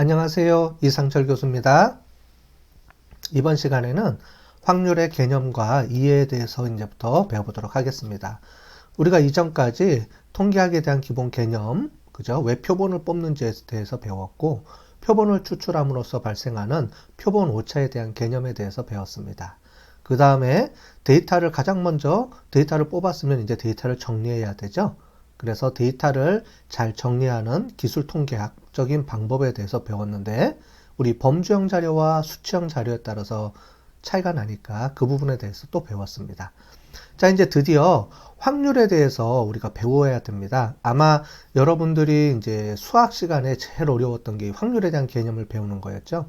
안녕하세요. 이상철 교수입니다. 이번 시간에는 확률의 개념과 이해에 대해서 이제부터 배워보도록 하겠습니다. 우리가 이전까지 통계학에 대한 기본 개념, 그죠? 왜 표본을 뽑는지에 대해서 배웠고, 표본을 추출함으로써 발생하는 표본 오차에 대한 개념에 대해서 배웠습니다. 그 다음에 데이터를 가장 먼저 데이터를 뽑았으면 이제 데이터를 정리해야 되죠. 그래서 데이터를 잘 정리하는 기술 통계학적인 방법에 대해서 배웠는데 우리 범주형 자료와 수치형 자료에 따라서 차이가 나니까 그 부분에 대해서 또 배웠습니다. 자, 이제 드디어 확률에 대해서 우리가 배워야 됩니다. 아마 여러분들이 이제 수학 시간에 제일 어려웠던 게 확률에 대한 개념을 배우는 거였죠.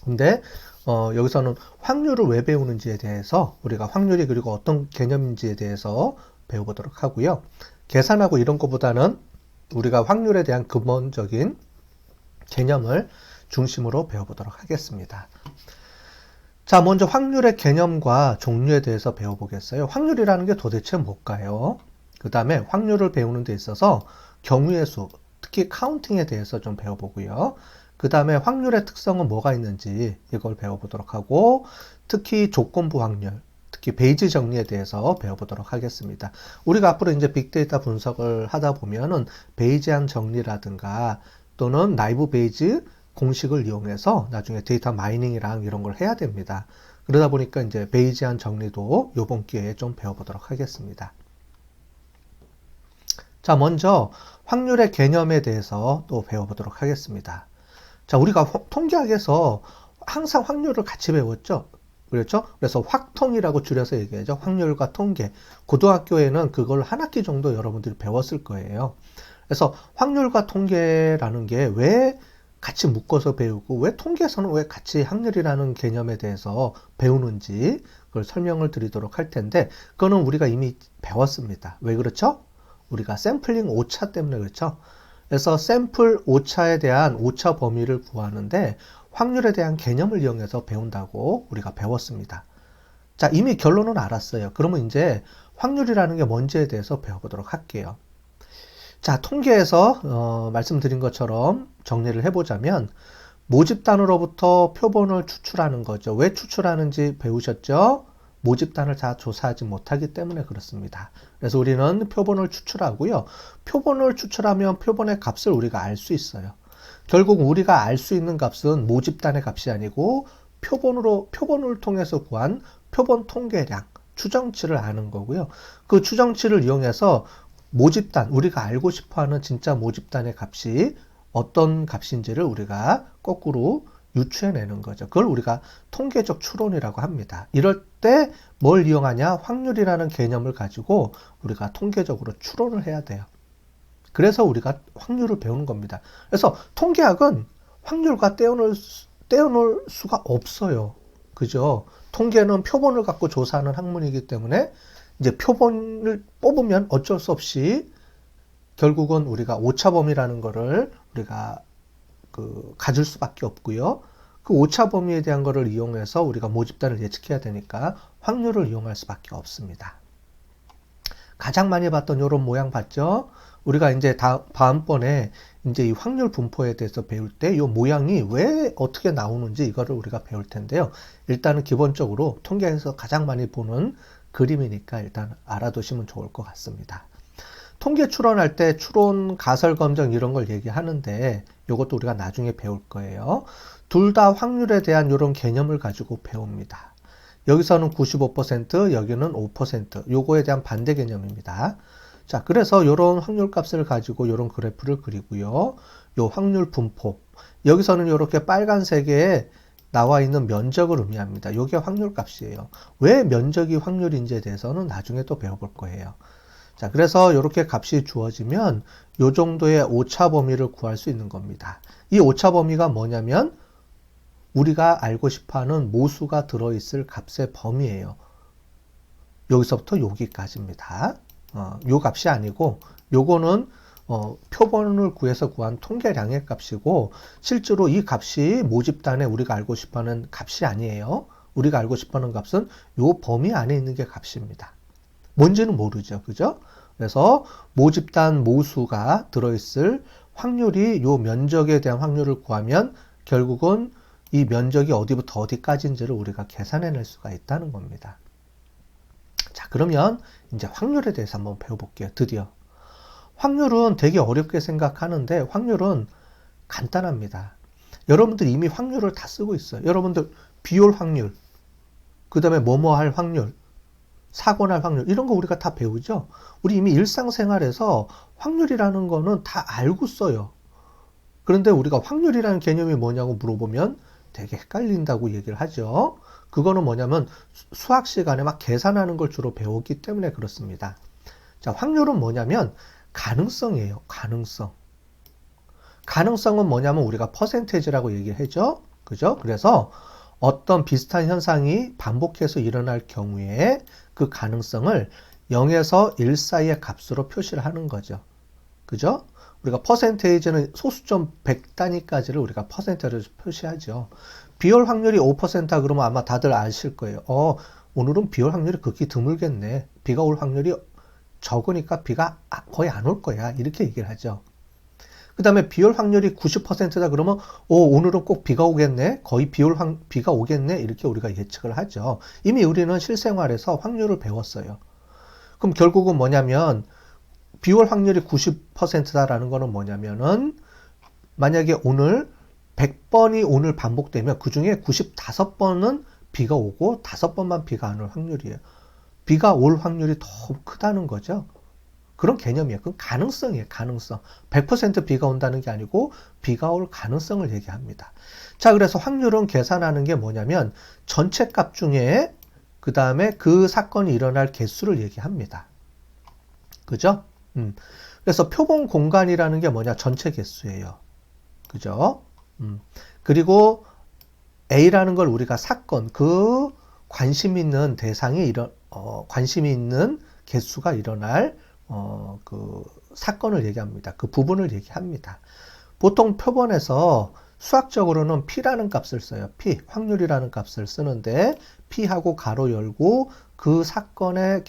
근데 여기서는 확률을 왜 배우는지에 대해서 우리가 확률이 그리고 어떤 개념인지에 대해서 배워보도록 하고요. 계산하고 이런 것보다는 우리가 확률에 대한 근본적인 개념을 중심으로 배워보도록 하겠습니다. 자, 먼저 확률의 개념과 종류에 대해서 배워보겠어요. 확률이라는 게 도대체 뭘까요? 그 다음에 확률을 배우는 데 있어서 경우의 수, 특히 카운팅에 대해서 좀 배워보고요. 그 다음에 확률의 특성은 뭐가 있는지 이걸 배워보도록 하고, 특히 조건부 확률, 특히 베이지 정리에 대해서 배워보도록 하겠습니다. 우리가 앞으로 이제 빅데이터 분석을 하다 보면은 베이지안 정리라든가 또는 나이브 베이지 공식을 이용해서 나중에 데이터 마이닝이랑 이런 걸 해야 됩니다. 그러다 보니까 이제 베이지안 정리도 이번 기회에 좀 배워보도록 하겠습니다. 자, 먼저 확률의 개념에 대해서 또 배워보도록 하겠습니다. 자, 우리가 통계학에서 항상 확률을 같이 배웠죠. 그렇죠? 그래서 확통이라고 줄여서 얘기하죠. 확률과 통계. 고등학교에는 그걸 한 학기 정도 여러분들이 배웠을 거예요. 그래서 확률과 통계라는 게 왜 같이 묶어서 배우고 왜 통계에서는 왜 같이 확률이라는 개념에 대해서 배우는지 그걸 설명을 드리도록 할 텐데 그거는 우리가 이미 배웠습니다. 왜 그렇죠? 우리가 샘플링 오차 때문에 그렇죠? 그래서 샘플 오차에 대한 오차 범위를 구하는데 확률에 대한 개념을 이용해서 배운다고 우리가 배웠습니다. 자, 이미 결론은 알았어요. 그러면 이제 확률이라는 게 뭔지에 대해서 배워보도록 할게요. 자, 통계에서 말씀드린 것처럼 정리를 해보자면 모집단으로부터 표본을 추출하는 거죠. 왜 추출하는지 배우셨죠? 모집단을 다 조사하지 못하기 때문에 그렇습니다. 그래서 우리는 표본을 추출하고요. 표본을 추출하면 표본의 값을 우리가 알 수 있어요. 결국 우리가 알 수 있는 값은 모집단의 값이 아니고 표본을 통해서 구한 표본 통계량, 추정치를 아는 거고요. 그 추정치를 이용해서 모집단, 우리가 알고 싶어하는 진짜 모집단의 값이 어떤 값인지를 우리가 거꾸로 유추해내는 거죠. 그걸 우리가 통계적 추론이라고 합니다. 이럴 때 뭘 이용하냐? 확률이라는 개념을 가지고 우리가 통계적으로 추론을 해야 돼요. 그래서 우리가 확률을 배우는 겁니다. 그래서 통계학은 확률과 떼어놓을 수가 없어요. 그죠? 통계는 표본을 갖고 조사하는 학문이기 때문에 이제 표본을 뽑으면 어쩔 수 없이 결국은 우리가 오차범위라는 거를 우리가 가질 수밖에 없고요. 그 오차범위에 대한 거를 이용해서 우리가 모집단을 예측해야 되니까 확률을 이용할 수밖에 없습니다. 가장 많이 봤던 이런 모양 봤죠? 우리가 이제 다음번에 이제 이 확률 분포에 대해서 배울 때 이 모양이 왜 어떻게 나오는지 이거를 우리가 배울 텐데요. 일단은 기본적으로 통계에서 가장 많이 보는 그림이니까 일단 알아두시면 좋을 것 같습니다. 통계 추론할 때 추론, 가설 검정 이런 걸 얘기하는데 이것도 우리가 나중에 배울 거예요. 둘 다 확률에 대한 이런 개념을 가지고 배웁니다. 여기서는 95%, 여기는 5%, 요거에 대한 반대 개념입니다. 자, 그래서 이런 확률 값을 가지고 이런 그래프를 그리고요. 요 확률 분포. 여기서는 이렇게 빨간색에 나와 있는 면적을 의미합니다. 이게 확률 값이에요. 왜 면적이 확률인지에 대해서는 나중에 또 배워볼 거예요. 자, 그래서 이렇게 값이 주어지면 이 정도의 오차 범위를 구할 수 있는 겁니다. 이 오차 범위가 뭐냐면 우리가 알고 싶어하는 모수가 들어있을 값의 범위예요. 여기서부터 여기까지입니다. 요 값이 아니고 요거는 표본을 구해서 구한 통계량의 값이고 실제로 이 값이 모집단에 우리가 알고 싶어하는 값이 아니에요. 우리가 알고 싶어하는 값은 요 범위 안에 있는 게 값입니다. 뭔지는 모르죠. 그죠? 그래서 모집단 모수가 들어있을 확률이 요 면적에 대한 확률을 구하면 결국은 이 면적이 어디부터 어디까지인지를 우리가 계산해낼 수가 있다는 겁니다. 자, 그러면 이제 확률에 대해서 한번 배워볼게요. 드디어. 확률은 되게 어렵게 생각하는데 확률은 간단합니다. 여러분들 이미 확률을 다 쓰고 있어요. 여러분들 비올 확률, 그 다음에 뭐뭐 할 확률, 사고 날 확률, 이런 거 우리가 다 배우죠? 우리 이미 일상생활에서 확률이라는 거는 다 알고 써요. 그런데 우리가 확률이라는 개념이 뭐냐고 물어보면 되게 헷갈린다고 얘기를 하죠. 그거는 뭐냐면 수학 시간에 막 계산하는 걸 주로 배웠기 때문에 그렇습니다. 자, 확률은 뭐냐면 가능성이에요. 가능성. 가능성은 뭐냐면 우리가 퍼센테이지라고 얘기를 하죠. 그죠? 그래서 어떤 비슷한 현상이 반복해서 일어날 경우에 그 가능성을 0에서 1 사이의 값으로 표시를 하는 거죠. 그죠? 우리가 퍼센테이지는 소수점 100단위까지를 우리가 퍼센트로 표시하죠. 비올 확률이 5%다 그러면 아마 다들 아실 거예요. 오늘은 비올 확률이 극히 드물겠네. 비가 올 확률이 적으니까 비가 거의 안 올 거야. 이렇게 얘기를 하죠. 그 다음에 비올 확률이 90%다 그러면 오늘은 꼭 비가 오겠네. 거의 비가 오겠네. 이렇게 우리가 예측을 하죠. 이미 우리는 실생활에서 확률을 배웠어요. 그럼 결국은 뭐냐면 비올 확률이 90%다라는 거는 뭐냐면은 만약에 오늘 100번이 오늘 반복되면 그 중에 95번은 비가 오고 5번만 비가 안 올 확률이에요. 비가 올 확률이 더 크다는 거죠. 그런 개념이에요. 그건 가능성이에요. 가능성. 100% 비가 온다는 게 아니고 비가 올 가능성을 얘기합니다. 자, 그래서 확률은 계산하는 게 뭐냐면 전체 값 중에 그 다음에 그 사건이 일어날 개수를 얘기합니다. 그죠? 그래서 표본 공간이라는 게 뭐냐? 전체 개수예요. 그죠? 그리고 A라는 걸 우리가 사건, 그 관심 있는 대상이 관심이 있는 개수가 일어날 그 사건을 얘기합니다. 그 부분을 얘기합니다. 보통 표본에서 수학적으로는 P라는 값을 써요. P, 확률이라는 값을 쓰는데 P하고 가로 열고 그 사건을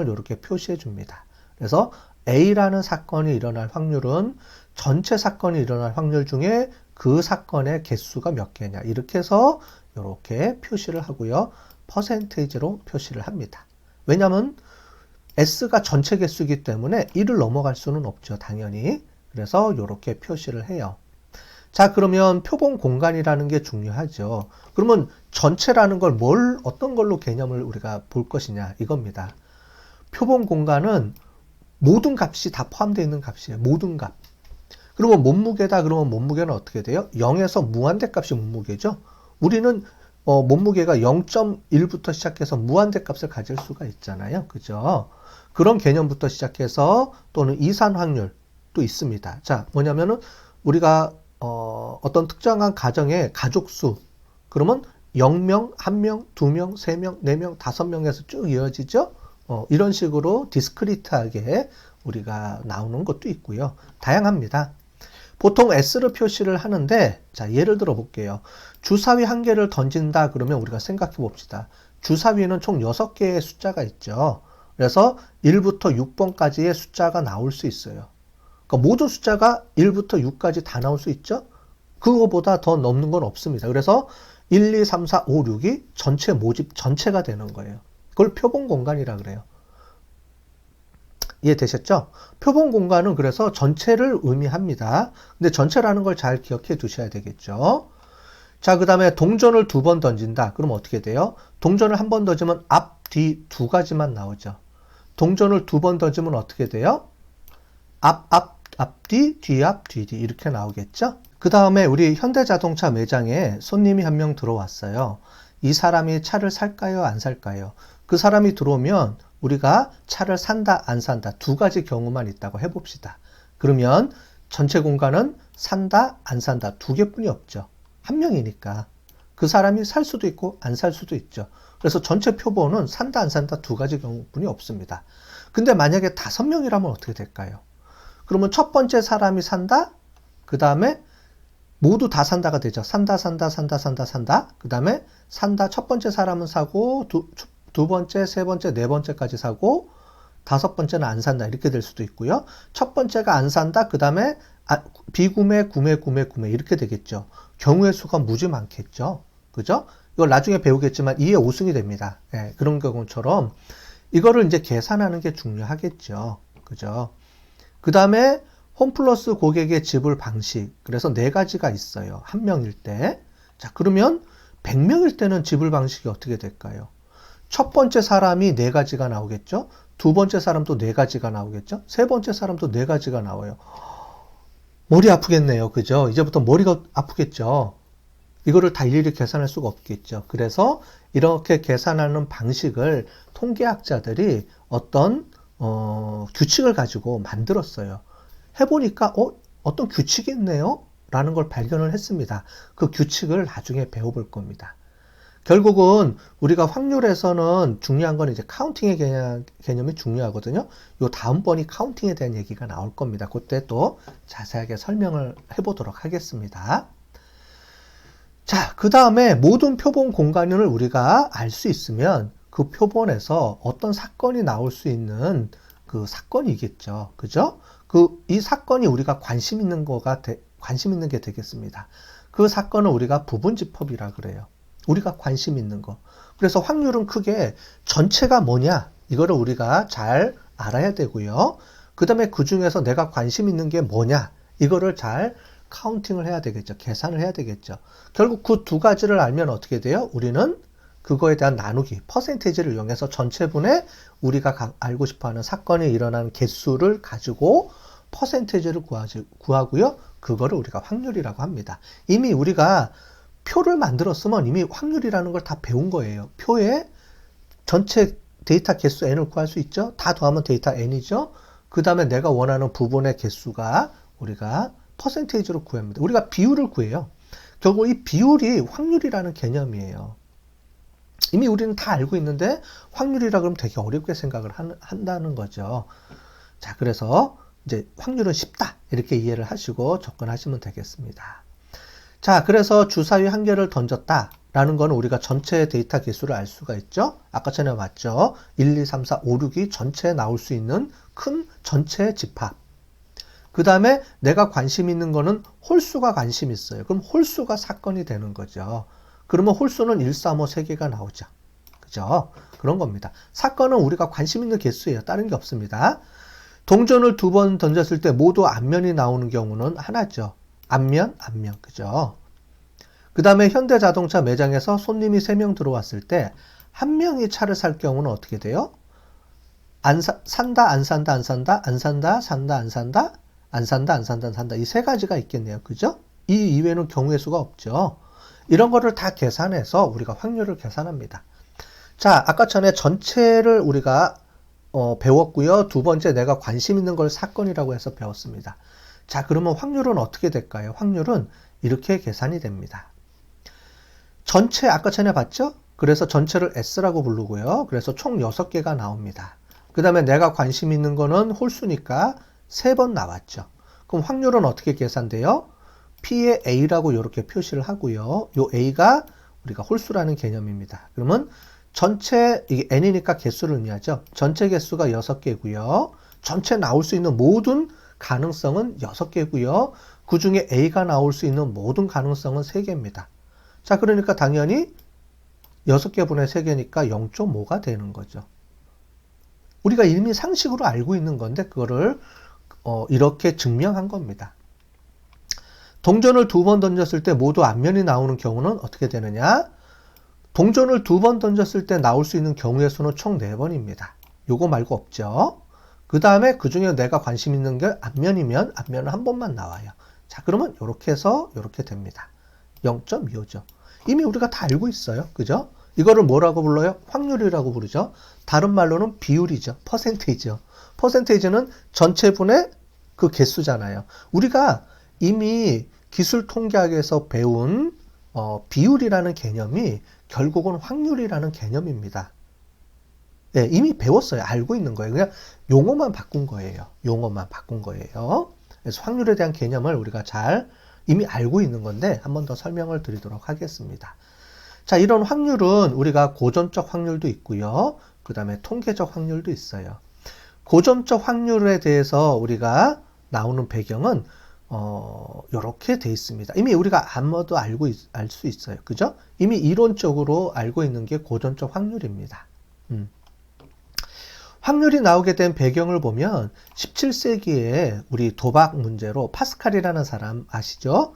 이렇게 표시해 줍니다. 그래서 A라는 사건이 일어날 확률은 전체 사건이 일어날 확률 중에 그 사건의 개수가 몇 개냐 이렇게 해서 이렇게 표시를 하고요. 퍼센테이지로 표시를 합니다. 왜냐하면 S가 전체 개수이기 때문에 1을 넘어갈 수는 없죠. 당연히. 그래서 이렇게 표시를 해요. 자, 그러면 표본 공간이라는 게 중요하죠. 그러면 전체라는 걸 어떤 걸로 개념을 우리가 볼 것이냐 이겁니다. 표본 공간은 모든 값이 다 포함되어 있는 값이에요. 모든 값. 그리고 몸무게다 그러면 몸무게는 어떻게 돼요? 0에서 무한대 값이 몸무게죠. 우리는 몸무게가 0.1부터 시작해서 무한대 값을 가질 수가 있잖아요. 그죠? 그런 개념부터 시작해서 또는 이산 확률도 있습니다. 자, 뭐냐면은 우리가 어떤 특정한 가정의 가족수 그러면 0명, 1명, 2명, 3명, 4명, 5명에서 쭉 이어지죠. 이런 식으로 디스크리트하게 우리가 나오는 것도 있고요. 다양합니다. 보통 S를 표시를 하는데 자, 예를 들어 볼게요. 주사위 한 개를 던진다 그러면 우리가 생각해 봅시다. 주사위는 총 6개의 숫자가 있죠. 그래서 1부터 6번까지의 숫자가 나올 수 있어요. 그러니까 모든 숫자가 1부터 6까지 다 나올 수 있죠. 그거보다 더 넘는 건 없습니다. 그래서 1, 2, 3, 4, 5, 6이 전체 모집 전체가 되는 거예요. 그걸 표본 공간이라 그래요. 이해되셨죠? 표본 공간은 그래서 전체를 의미합니다. 근데 전체라는 걸 잘 기억해 두셔야 되겠죠. 자, 그 다음에 동전을 2번 던진다. 그럼 어떻게 돼요? 동전을 한 번 던지면 앞, 뒤 2가지만 나오죠. 동전을 2번 던지면 어떻게 돼요? 앞뒤, 뒤앞, 뒤뒤 이렇게 나오겠죠? 그 다음에 우리 현대자동차 매장에 손님이 한 명 들어왔어요. 이 사람이 차를 살까요? 안 살까요? 그 사람이 들어오면 우리가 차를 산다, 안 산다 2가지 경우만 있다고 해봅시다. 그러면 전체 공간은 산다, 안 산다 2개뿐이 없죠. 한 명이니까. 그 사람이 살 수도 있고 안 살 수도 있죠. 그래서 전체 표본은 산다, 안 산다 2가지 경우뿐이 없습니다. 근데 만약에 5명이라면 어떻게 될까요? 그러면 첫 번째 사람이 산다, 그 다음에 모두 다 산다가 되죠. 산다. 그 다음에 산다. 첫 번째 사람은 사고, 두 번째, 세 번째, 네 번째까지 사고, 다섯 번째는 안 산다. 이렇게 될 수도 있고요. 첫 번째가 안 산다. 그 다음에 비구매, 구매 이렇게 되겠죠. 경우의 수가 무지 많겠죠. 그죠? 이걸 나중에 배우겠지만 2의 5승이 됩니다. 예, 그런 경우처럼 이거를 이제 계산하는 게 중요하겠죠. 그죠? 그 다음에 홈플러스 고객의 지불 방식. 그래서 네 가지가 있어요. 한 명일 때. 자, 그러면 100명일 때는 지불 방식이 어떻게 될까요? 첫 번째 사람이 네 가지가 나오겠죠? 두 번째 사람도 네 가지가 나오겠죠? 세 번째 사람도 네 가지가 나와요. 머리 아프겠네요. 그죠? 이제부터 머리가 아프겠죠? 이거를 다 일일이 계산할 수가 없겠죠. 그래서 이렇게 계산하는 방식을 통계학자들이 어떤 규칙을 가지고 만들었어요. 해보니까 어떤 규칙이 있네요? 라는 걸 발견을 했습니다. 그 규칙을 나중에 배워볼 겁니다. 결국은 우리가 확률에서는 중요한 건 이제 카운팅의 개념이 중요하거든요. 요 다음번이 카운팅에 대한 얘기가 나올 겁니다. 그때 또 자세하게 설명을 해보도록 하겠습니다. 자, 그 다음에 모든 표본 공간을 우리가 알 수 있으면 그 표본에서 어떤 사건이 나올 수 있는 그 사건이겠죠. 그죠? 이 사건이 우리가 관심 있는 게 되겠습니다. 그 사건을 우리가 부분집합이라 그래요. 우리가 관심 있는 거. 그래서 확률은 크게 전체가 뭐냐? 이거를 우리가 잘 알아야 되고요. 그 다음에 그 중에서 내가 관심 있는 게 뭐냐? 이거를 잘 카운팅을 해야 되겠죠. 계산을 해야 되겠죠. 결국 그 두 가지를 알면 어떻게 돼요? 우리는 그거에 대한 나누기, 퍼센테이지를 이용해서 전체분의 우리가 알고 싶어하는 사건이 일어나는 개수를 가지고 퍼센테이지를 구하고요. 그거를 우리가 확률이라고 합니다. 이미 우리가 표를 만들었으면 이미 확률이라는 걸 다 배운 거예요. 표에 전체 데이터 개수 n을 구할 수 있죠. 다 더하면 데이터 n이죠. 그 다음에 내가 원하는 부분의 개수가 우리가 퍼센테이지로 구합니다. 우리가 비율을 구해요. 결국 이 비율이 확률이라는 개념이에요. 이미 우리는 다 알고 있는데 확률이라 그러면 되게 어렵게 생각을 한다는 거죠. 자, 그래서 이제 확률은 쉽다. 이렇게 이해를 하시고 접근하시면 되겠습니다. 자, 그래서 주사위 한 개를 던졌다. 라는 건 우리가 전체 데이터 개수를 알 수가 있죠. 아까 전에 봤죠. 1, 2, 3, 4, 5, 6이 전체에 나올 수 있는 큰 전체 집합. 그 다음에 내가 관심 있는 거는 홀수가 관심 있어요. 그럼 홀수가 사건이 되는 거죠. 그러면 홀수는 1, 3, 5, 3개가 나오죠. 그죠? 그런 겁니다. 사건은 우리가 관심 있는 개수예요. 다른 게 없습니다. 동전을 두 번 던졌을 때 모두 앞면이 나오는 경우는 하나죠. 앞면. 그죠? 그 다음에 현대자동차 매장에서 손님이 3명 들어왔을 때 한 명이 차를 살 경우는 어떻게 돼요? 산다, 안 산다, 안 산다, 안 산다, 산다, 안 산다, 안 산다, 안 산다, 안 산다. 이 세 가지가 있겠네요. 그죠? 이 이외에는 경우의 수가 없죠. 이런 거를 다 계산해서 우리가 확률을 계산합니다. 자, 아까 전에 전체를 우리가 배웠고요. 두 번째 내가 관심 있는 걸 사건이라고 해서 배웠습니다. 자, 그러면 확률은 어떻게 될까요? 확률은 이렇게 계산이 됩니다. 전체 아까 전에 봤죠? 그래서 전체를 S라고 부르고요. 그래서 총 6개가 나옵니다. 그 다음에 내가 관심 있는 거는 홀수니까 3번 나왔죠. 그럼 확률은 어떻게 계산돼요? P의 A라고 이렇게 표시를 하고요. 요 A가 우리가 홀수라는 개념입니다. 그러면 전체, 이게 N이니까 개수를 의미하죠. 전체 개수가 6개고요. 전체 나올 수 있는 모든 가능성은 6개고요. 그 중에 A가 나올 수 있는 모든 가능성은 3개입니다. 자, 그러니까 당연히 6개 분의 3개니까 0.5가 되는 거죠. 우리가 이미 상식으로 알고 있는 건데 그거를 이렇게 증명한 겁니다. 동전을 두 번 던졌을 때 모두 앞면이 나오는 경우는 어떻게 되느냐? 동전을 두 번 던졌을 때 나올 수 있는 경우의 수는 총 4번입니다. 요거 말고 없죠. 그 다음에 그 중에 내가 관심 있는 게 앞면이면 앞면은 한 번만 나와요. 자, 그러면 이렇게 해서 이렇게 됩니다. 0.25죠. 이미 우리가 다 알고 있어요. 그죠? 이거를 뭐라고 불러요? 확률이라고 부르죠. 다른 말로는 비율이죠. 퍼센테이지요. 퍼센테이지는 전체분의 그 개수잖아요. 우리가 이미 기술 통계학에서 배운 비율이라는 개념이 결국은 확률이라는 개념입니다. 네, 이미 배웠어요. 알고 있는 거예요. 그냥 용어만 바꾼 거예요. 용어만 바꾼 거예요. 그래서 확률에 대한 개념을 우리가 잘 이미 알고 있는 건데 한 번 더 설명을 드리도록 하겠습니다. 자, 이런 확률은 우리가 고전적 확률도 있고요. 그 다음에 통계적 확률도 있어요. 고전적 확률에 대해서 우리가 나오는 배경은 이렇게 돼 있습니다. 이미 우리가 아무도 알 수 있어요. 그죠? 이미 이론적으로 알고 있는 게 고전적 확률입니다. 확률이 나오게 된 배경을 보면 17세기에 우리 도박 문제로 파스칼이라는 사람 아시죠?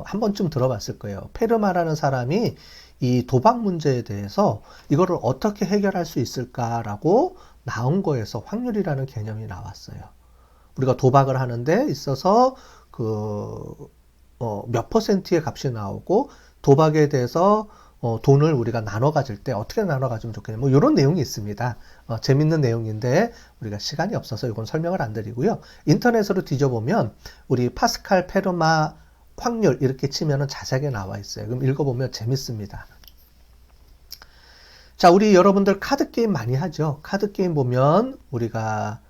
한 번쯤 들어봤을 거예요. 페르마라는 사람이 이 도박 문제에 대해서 이거를 어떻게 해결할 수 있을까라고 나온 거에서 확률이라는 개념이 나왔어요. 우리가 도박을 하는데 있어서 몇 퍼센트의 값이 나오고 도박에 대해서 돈을 우리가 나눠 가질 때 어떻게 나눠 가지면 좋겠냐 뭐 이런 내용이 있습니다. 재밌는 내용인데 우리가 시간이 없어서 이건 설명을 안 드리고요. 인터넷으로 뒤져보면 우리 파스칼 페르마 확률 이렇게 치면은 자세하게 나와 있어요. 그럼 읽어보면 재밌습니다. 자, 우리 여러분들 카드 게임 많이 하죠. 카드 게임 보면 우리가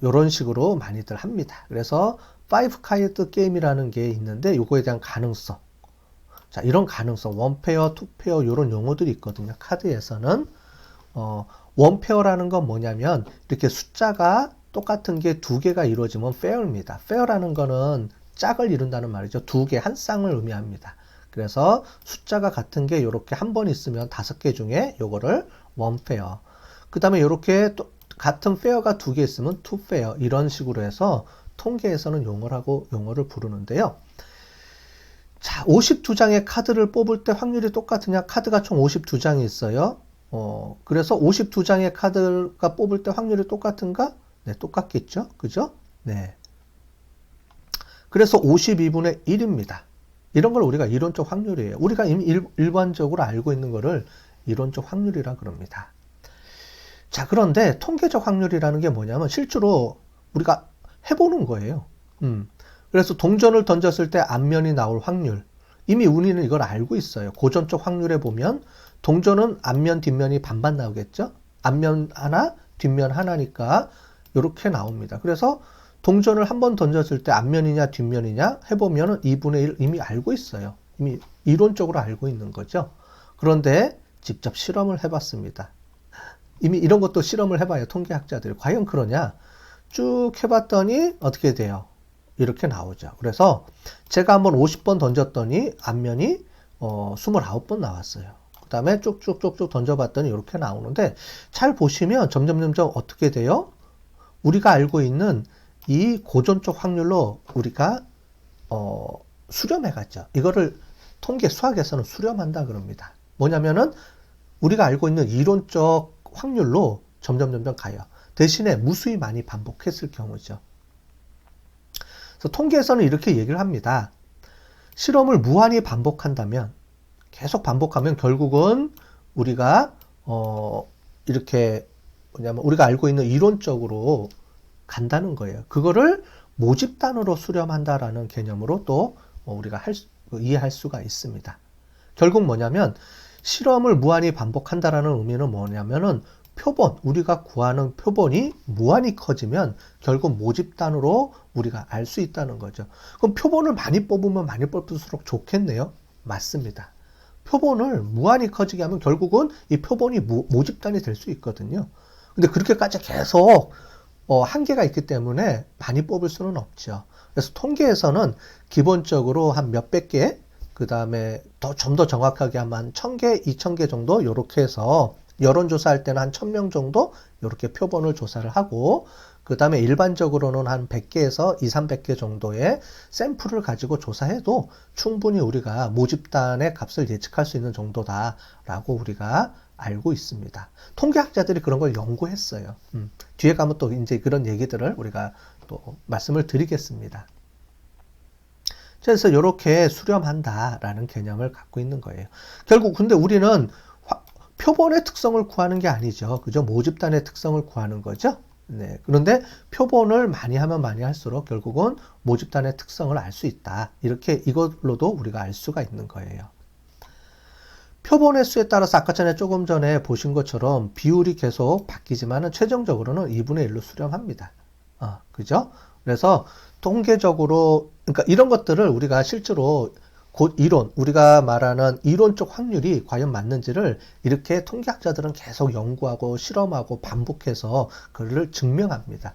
이런 식으로 많이들 합니다. 그래서 5 카드 게임이라는 게 있는데 요거에 대한 가능성. 자, 이런 가능성, 원페어, 투페어 이런 용어들이 있거든요. 카드에서는 원페어라는 건 뭐냐면 이렇게 숫자가 똑같은 게 두 개가 이루어지면 페어입니다. 페어라는 거는 짝을 이룬다는 말이죠. 두 개, 한 쌍을 의미합니다. 그래서 숫자가 같은 게 이렇게 한 번 있으면 5개 중에 요거를 원페어. 그 다음에 이렇게 같은 페어가 두 개 있으면 투페어. 이런 식으로 해서 통계에서는 용어를 부르는데요. 자, 52장의 카드를 뽑을 때 확률이 똑같으냐? 카드가 총 52장이 있어요. 그래서 52장의 카드가 뽑을 때 확률이 똑같은가? 네, 똑같겠죠? 그죠? 네. 그래서 52분의 1입니다. 이런 걸 우리가 이론적 확률이에요. 우리가 이미 일반적으로 알고 있는 거를 이론적 확률이라 그럽니다. 자, 그런데 통계적 확률이라는 게 뭐냐면 실제로 우리가 해보는 거예요. 그래서 동전을 던졌을 때 앞면이 나올 확률. 이미 우리는 이걸 알고 있어요. 고전적 확률에 보면 동전은 앞면, 뒷면이 반반 나오겠죠? 앞면 하나, 뒷면 하나니까 이렇게 나옵니다. 그래서 동전을 한 번 던졌을 때 앞면이냐 뒷면이냐 해보면 2분의 1 이미 알고 있어요. 이미 이론적으로 알고 있는 거죠. 그런데 직접 실험을 해봤습니다. 이미 이런 것도 실험을 해봐요. 통계학자들이. 과연 그러냐? 쭉 해봤더니 어떻게 돼요? 이렇게 나오죠. 그래서 제가 한번 50번 던졌더니 앞면이 29번 나왔어요. 그 다음에 쭉쭉쭉쭉 던져봤더니 이렇게 나오는데 잘 보시면 점점 어떻게 돼요? 우리가 알고 있는 이 고전적 확률로 우리가 수렴해갔죠. 이거를 통계 수학에서는 수렴한다 그럽니다. 뭐냐면은 우리가 알고 있는 이론적 확률로 점점 가요. 대신에 무수히 많이 반복했을 경우죠. 그래서 통계에서는 이렇게 얘기를 합니다. 실험을 무한히 반복한다면 계속 반복하면 결국은 우리가 이렇게 뭐냐면 우리가 알고 있는 이론적으로 간다는 거예요. 그거를 모집단으로 수렴한다라는 개념으로 또 우리가 이해할 수가 있습니다. 결국 뭐냐면 실험을 무한히 반복한다라는 의미는 뭐냐면은 표본, 우리가 구하는 표본이 무한히 커지면 결국 모집단으로 우리가 알 수 있다는 거죠. 그럼 표본을 많이 뽑으면 많이 뽑을수록 좋겠네요. 맞습니다. 표본을 무한히 커지게 하면 결국은 이 표본이 모집단이 될 수 있거든요. 근데 그렇게까지 계속 한계가 있기 때문에 많이 뽑을 수는 없죠. 그래서 통계에서는 기본적으로 한 몇백 개, 그 다음에 좀 더 정확하게 하면 1000개, 2000개 정도 이렇게 해서 여론조사할 때는 한 1000명 정도 이렇게 표본을 조사를 하고 그 다음에 일반적으로는 한 100개에서 200~300개 정도의 샘플을 가지고 조사해도 충분히 우리가 모집단의 값을 예측할 수 있는 정도다라고 우리가 알고 있습니다. 통계학자들이 그런 걸 연구했어요. 뒤에 가면 또 이제 그런 얘기들을 우리가 또 말씀을 드리겠습니다. 그래서 이렇게 수렴한다라는 개념을 갖고 있는 거예요. 결국 근데 우리는 표본의 특성을 구하는 게 아니죠. 그죠? 모집단의 특성을 구하는 거죠. 네. 그런데 표본을 많이 하면 많이 할수록 결국은 모집단의 특성을 알 수 있다. 이렇게 이걸로도 우리가 알 수가 있는 거예요. 표본의 수에 따라서 아까 조금 전에 보신 것처럼 비율이 계속 바뀌지만은 최종적으로는 2분의 1로 수렴합니다. 그죠? 그래서 통계적으로, 그러니까 이런 것들을 우리가 실제로 곧 이론, 우리가 말하는 이론적 확률이 과연 맞는지를 이렇게 통계학자들은 계속 연구하고 실험하고 반복해서 그를 증명합니다.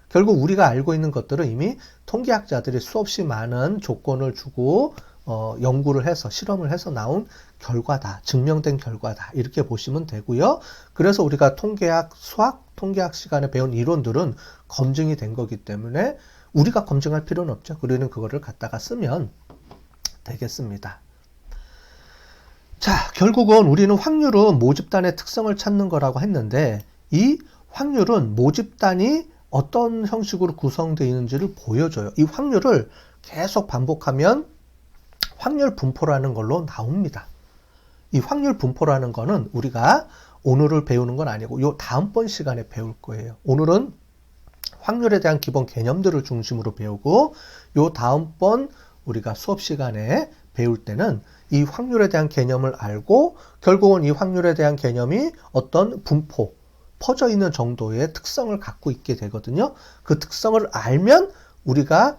결국 우리가 알고 있는 것들은 이미 통계학자들이 수없이 많은 조건을 주고 연구를 해서 실험을 해서 나온 결과다. 증명된 결과다. 이렇게 보시면 되고요. 그래서 우리가 통계학, 수학, 통계학 시간에 배운 이론들은 검증이 된 거기 때문에 우리가 검증할 필요는 없죠. 우리는 그거를 갖다가 쓰면 되겠습니다. 자, 결국은 우리는 확률은 모집단의 특성을 찾는 거라고 했는데 이 확률은 모집단이 어떤 형식으로 구성되어 있는지를 보여줘요. 이 확률을 계속 반복하면 확률 분포라는 걸로 나옵니다. 이 확률 분포라는 거는 우리가 오늘을 배우는 건 아니고 요 다음번 시간에 배울 거예요. 오늘은 확률에 대한 기본 개념들을 중심으로 배우고 요 다음번 우리가 수업 시간에 배울 때는 이 확률에 대한 개념을 알고 결국은 이 확률에 대한 개념이 어떤 분포, 퍼져 있는 정도의 특성을 갖고 있게 되거든요. 그 특성을 알면 우리가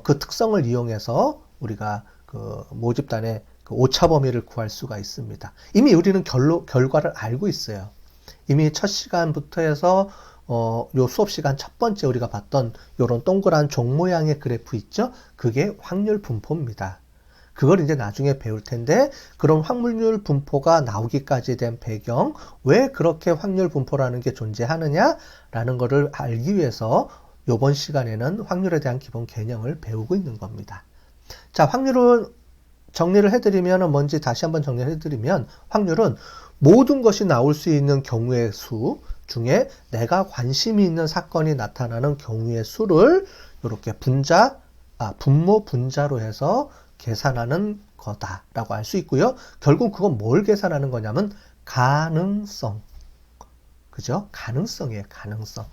그 특성을 이용해서 우리가 그 모집단의 그 오차 범위를 구할 수가 있습니다. 이미 우리는 결과를 알고 있어요. 이미 첫 시간부터 해서 요 수업 시간 첫 번째 우리가 봤던 요런 동그란 종 모양의 그래프 있죠? 그게 확률 분포입니다. 그걸 이제 나중에 배울 텐데 그런 확률 분포가 나오기까지 된 배경, 왜 그렇게 확률 분포라는 게 존재하느냐라는 거를 알기 위해서 이번 시간에는 확률에 대한 기본 개념을 배우고 있는 겁니다. 자, 확률은 정리를 해드리면 뭔지 다시 한번 정리를 해드리면 확률은 모든 것이 나올 수 있는 경우의 수 중에 내가 관심이 있는 사건이 나타나는 경우의 수를 이렇게 분모 분자로 해서 계산하는 거다라고 알 수 있고요. 결국 그건 뭘 계산하는 거냐면 가능성. 그죠? 가능성이에요. 가능성.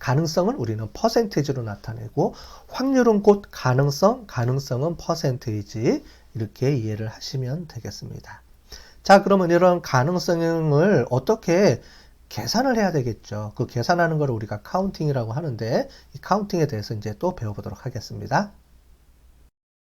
가능성을 우리는 퍼센테이지로 나타내고 확률은 곧 가능성, 가능성은 퍼센테이지 이렇게 이해를 하시면 되겠습니다. 자, 그러면 이런 가능성을 어떻게 계산을 해야 되겠죠. 그 계산하는 걸 우리가 카운팅이라고 하는데 이 카운팅에 대해서 이제 또 배워보도록 하겠습니다.